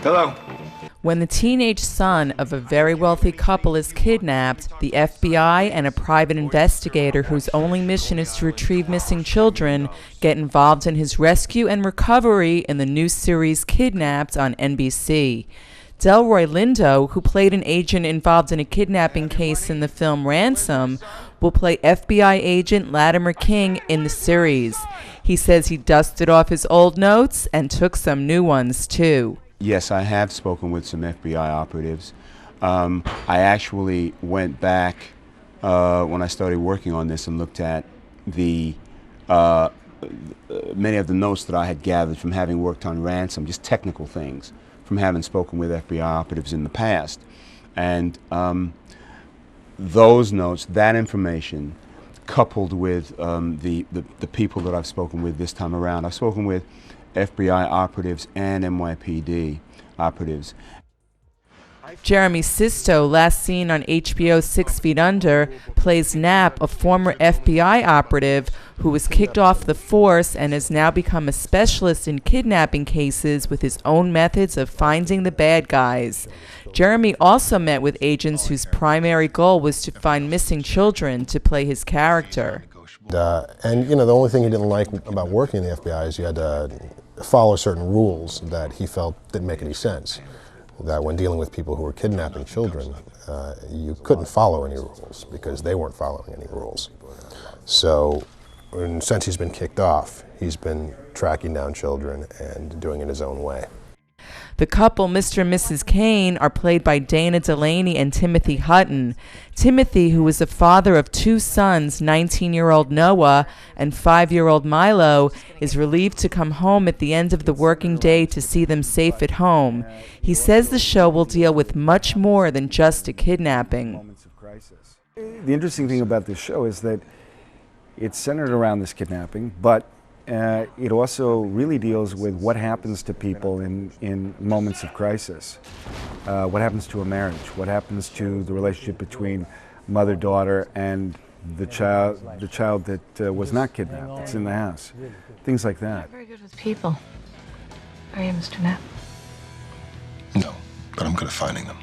Hello. When the teenage son of a very wealthy couple is kidnapped, the FBI and a private investigator whose only mission is to retrieve missing children get involved in his rescue and recovery in the new series Kidnapped on NBC. Delroy Lindo, who played an agent involved in a kidnapping case in the film Ransom, will play FBI agent Latimer King in the series. He says he dusted off his old notes and took some new ones too. Yes, I have spoken with some FBI operatives. I actually went back when I started working on this and looked at the many of the notes that I had gathered from having worked on Ransom, just technical things, from having spoken with FBI operatives in the past. And those notes, that information, coupled with the people that I've spoken with this time around, I've spoken with FBI operatives and NYPD operatives. Jeremy Sisto, last seen on HBO's 6 Feet Under, plays Knapp, a former FBI operative who was kicked off the force and has now become a specialist in kidnapping cases with his own methods of finding the bad guys. Jeremy also met with agents whose primary goal was to find missing children to play his character. And the only thing he didn't like about working in the FBI is you had to follow certain rules that he felt didn't make any sense. That when dealing with people who were kidnapping children, you couldn't follow any rules because they weren't following any rules. So, since he's been kicked off, he's been tracking down children and doing it his own way. The couple, Mr. and Mrs. Kane, are played by Dana Delaney and Timothy Hutton. Timothy, who is the father of 2 sons, 19-year-old Noah and 5-year-old Milo, is relieved to come home at the end of the working day to see them safe at home. He says the show will deal with much more than just a kidnapping. The interesting thing about this show is that it's centered around this kidnapping, but it also really deals with what happens to people in moments of crisis. What happens to a marriage? What happens to the relationship between mother-daughter and the child that was not kidnapped, that's in the house? Things like that. Not very good with people. Are you, Mr. Knapp? No, but I'm good at finding them.